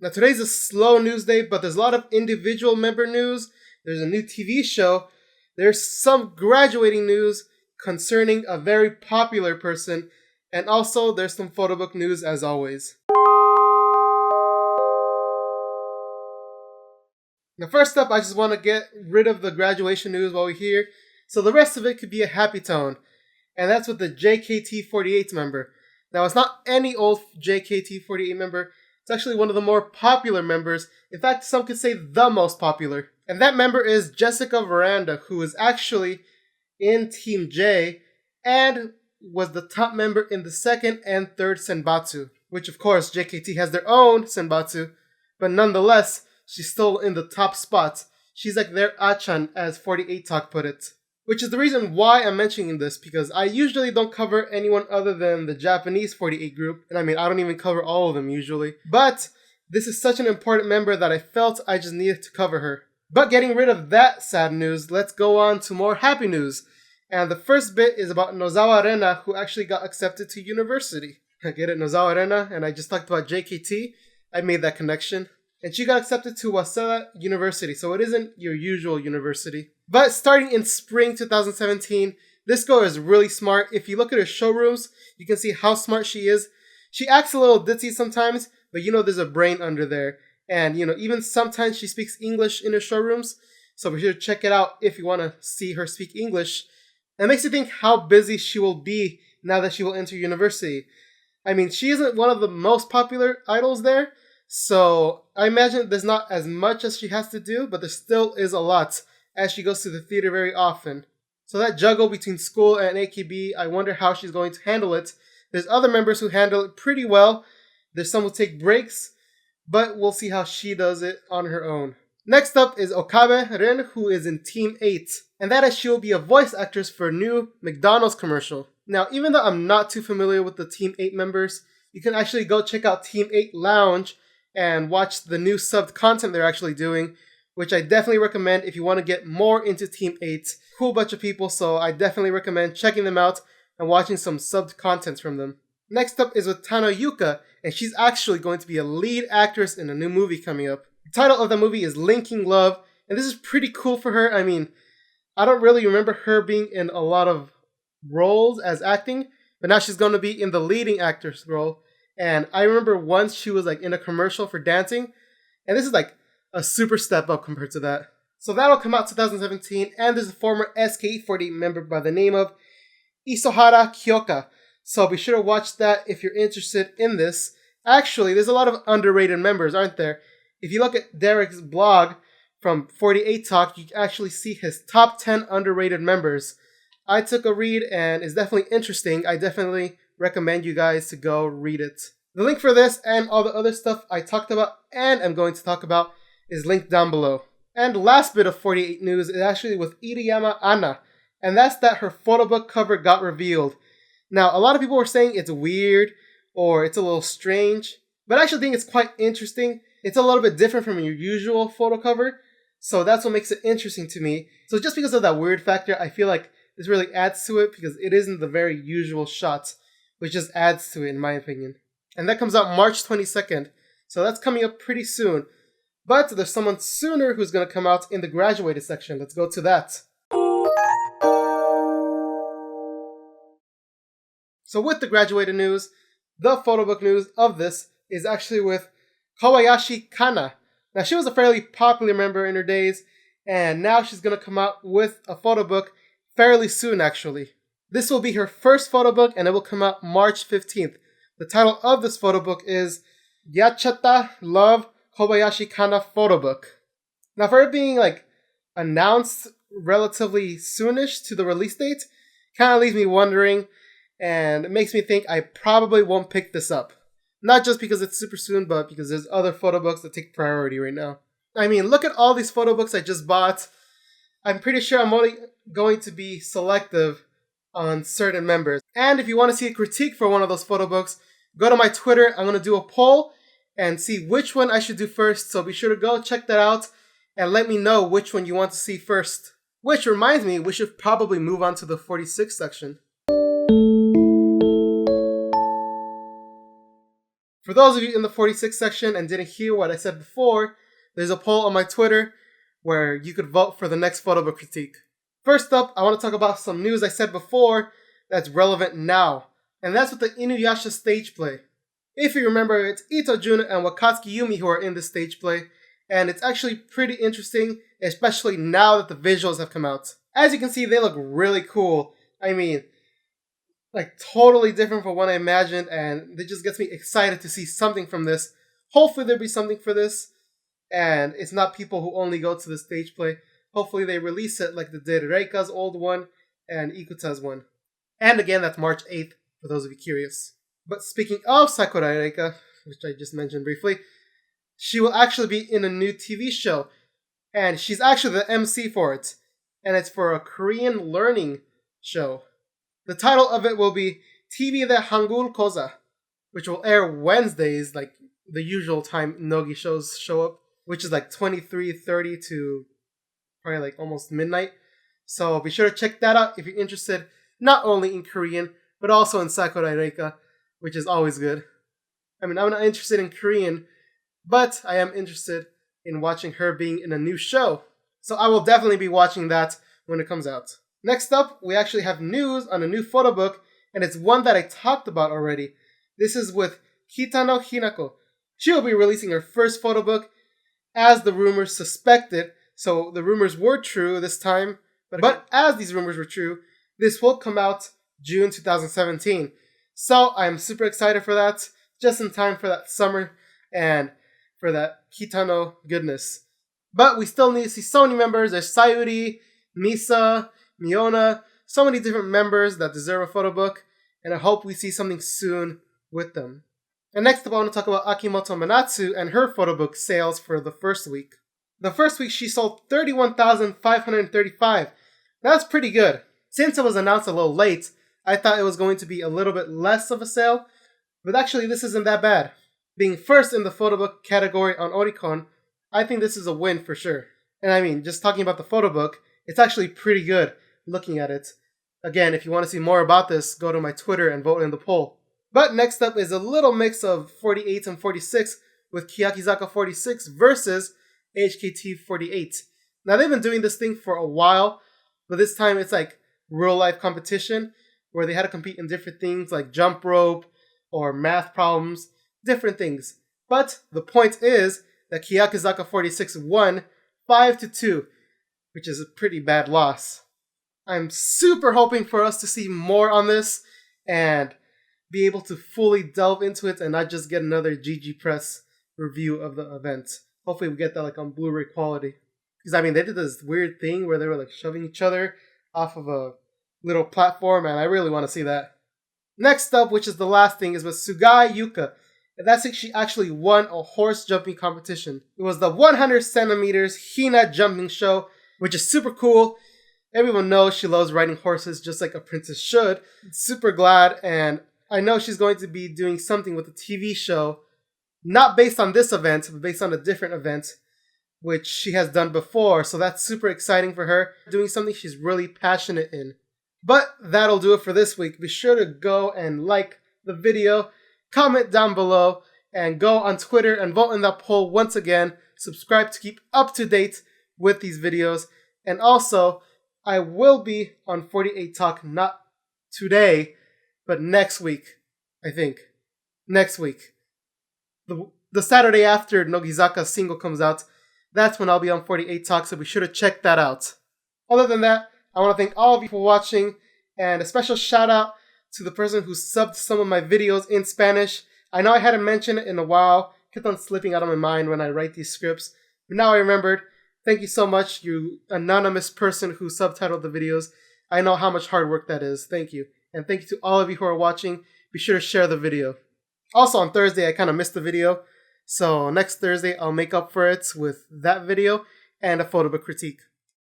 Now today's a slow news day, but there's a lot of individual member news. There's a new TV show. There's some graduating news concerning a very popular person. And also there's some photobook news as always. Now first up, I just want to get rid of the graduation news while we're here. So the rest of it could be a happy tone. And that's with the HKT48 member. Now it's not any old HKT48 member. It's actually one of the more popular members. In fact, some could say the most popular. And that member is Jessica Veranda, who is actually in Team J and was the top member in the second and third Senbatsu. Which of course, JKT has their own Senbatsu, but nonetheless, she's still in the top spots. She's like their Achan, as 48 Talk put it. Which is the reason why I'm mentioning this, because I usually don't cover anyone other than the Japanese 48 group. And I mean, I don't even cover all of them usually. But this is such an important member that I felt I just needed to cover her. But getting rid of that sad news, let's go on to more happy news. And the first bit is about Nozawa Rena, who actually got accepted to university. I get it, Nozawa Rena, and I just talked about JKT. I made that connection. And she got accepted to Waseda University, so it isn't your usual university. But starting in spring 2017, this girl is really smart. If you look at her showrooms, you can see how smart she is. She acts a little ditzy sometimes, but there's a brain under there. And even sometimes she speaks English in her showrooms, so be sure to check it out if you want to see her speak English. And it makes you think how busy she will be now that she will enter university. I mean, she isn't one of the most popular idols there, so I imagine there's not as much as she has to do, but there still is a lot as she goes to the theater very often. So that juggle between school and AKB, I wonder how she's going to handle it. There's other members who handle it pretty well. There's some who take breaks, but we'll see how she does it on her own. Next up is Okabe Rena, who is in Team 8. And that is she will be a voice actress for a new McDonald's commercial. Now, even though I'm not too familiar with the Team 8 members, you can actually go check out Team 8 Lounge and watch the new subbed content they're actually doing, which I definitely recommend if you want to get more into Team 8. Cool bunch of people, so I definitely recommend checking them out and watching some subbed content from them. Next up is with Tano Yuka, and she's actually going to be a lead actress in a new movie coming up. The title of the movie is Linking Love, and this is pretty cool for her. I mean, I don't really remember her being in a lot of roles as acting, but now she's going to be in the leading actress role. And I remember once she was in a commercial for dancing, and this is a super step up compared to that. So that'll come out 2017, and there's a former SKE48 member by the name of Isohara Kyoka. So be sure to watch that if you're interested in this. Actually, there's a lot of underrated members, aren't there? If you look at Derek's blog from 48 Talk, you can actually see his top 10 underrated members. I took a read, and it's definitely interesting. I definitely recommend you guys to go read it. The link for this and all the other stuff I talked about and I'm going to talk about is linked down below. And last bit of 48 news is actually with Iriyama Anna, and that's that her photobook cover got revealed. Now, a lot of people were saying it's weird or it's a little strange, but I actually think it's quite interesting. It's a little bit different from your usual photo cover, so that's what makes it interesting to me. So just because of that weird factor, I feel like this really adds to it because it isn't the very usual shots, which just adds to it in my opinion. And that comes out March 22nd, so that's coming up pretty soon. But there's someone sooner who's going to come out in the graduated section. Let's go to that. So with the graduated news, the photobook news of this is actually with Kobayashi Kana. Now she was a fairly popular member in her days, and now she's going to come out with a photobook fairly soon actually. This will be her first photobook, and it will come out March 15th. The title of this photobook is Yachata Love Kobayashi Kana Photobook. Now for it being announced relatively soonish to the release date, kind of leaves me wondering, and it makes me think I probably won't pick this up. Not just because it's super soon, but because there's other photobooks that take priority right now. I mean, look at all these photobooks I just bought. I'm pretty sure I'm only going to be selective on certain members. And if you want to see a critique for one of those photobooks, go to my Twitter. I'm going to do a poll and see which one I should do first. So be sure to go check that out and let me know which one you want to see first. Which reminds me, we should probably move on to the 46 section. For those of you in the 46 section and didn't hear what I said before, there's a poll on my Twitter where you could vote for the next Photobook critique. First up, I want to talk about some news I said before that's relevant now, and that's with the Inuyasha stage play. If you remember, it's Ito Juna and Wakatsuki Yumi who are in this stage play, and it's actually pretty interesting, especially now that the visuals have come out. As you can see, they look really cool. I mean, like totally different from what I imagined, and it just gets me excited to see something from this. Hopefully there'll be something for this, and it's not people who only go to the stage play. Hopefully they release it like they did Reka's old one and Ikuta's one. And again, that's March 8th, for those of you curious. But speaking of Sakurai Reka, which I just mentioned briefly, she will actually be in a new TV show, and she's actually the MC for it, and it's for a Korean learning show. The title of it will be TV de Hangul Koza, which will air Wednesdays, like the usual time Nogi shows show up, which is like 23:30 to probably like almost midnight. So be sure to check that out if you're interested, not only in Korean, but also in Sakurai Reka, which is always good. I mean, I'm not interested in Korean, but I am interested in watching her being in a new show. So I will definitely be watching that when it comes out. Next up, we actually have news on a new photobook, and it's one that I talked about already. This is with Kitano Hinako. She will be releasing her first photobook, as the rumors suspected. So the rumors were true this time, but as these rumors were true, this will come out June 2017. So I'm super excited for that, just in time for that summer and for that Kitano goodness. But we still need to see so many members. There's Sayuri, Misa, Miona, so many different members that deserve a photobook, and I hope we see something soon with them. And next up, I want to talk about Akimoto Manatsu and her photobook sales for the first week. The first week, she sold 31,535. That's pretty good. Since it was announced a little late, I thought it was going to be a little bit less of a sale, but actually this isn't that bad. Being first in the photobook category on Oricon, I think this is a win for sure. And I mean, just talking about the photobook, it's actually pretty good looking at it. Again, if you want to see more about this, go to my Twitter and vote in the poll. But next up is a little mix of 48 and 46 with Keyakizaka46 versus HKT48. Now they've been doing this thing for a while, but this time it's like real life competition where they had to compete in different things like jump rope or math problems, different things. But the point is that Keyakizaka46 won 5-2, which is a pretty bad loss. I'm super hoping for us to see more on this and be able to fully delve into it and not just get another GG Press review of the event. Hopefully we get that like on Blu-ray quality. Because I mean, they did this weird thing where they were like shoving each other off of a little platform, and I really want to see that. Next up, which is the last thing, is with Sugai Yuka. And that's like she actually won a horse jumping competition. It was the 100 centimeters Hina jumping show, which is super cool. Everyone knows she loves riding horses just like a princess should. Super glad, and I know she's going to be doing something with the TV show, not based on this event, but based on a different event, which she has done before, so that's super exciting for her, doing something she's really passionate in. But that'll do it for this week. Be sure to go and like the video, comment down below, and go on Twitter and vote in that poll once again. Subscribe to keep up to date with these videos, and also, I will be on 48 Talk, not today, but next week, I think. Next week. The Saturday after Nogizaka's single comes out, that's when I'll be on 48 Talk, so be sure to check that out. Other than that, I want to thank all of you for watching, and a special shout out to the person who subbed some of my videos in Spanish. I know I hadn't mentioned it in a while, kept on slipping out of my mind when I write these scripts, but now I remembered. Thank you so much, you anonymous person who subtitled the videos. I know how much hard work that is. Thank you. And thank you to all of you who are watching. Be sure to share the video. Also on Thursday, I kind of missed the video. So next Thursday, I'll make up for it with that video and a photobook critique.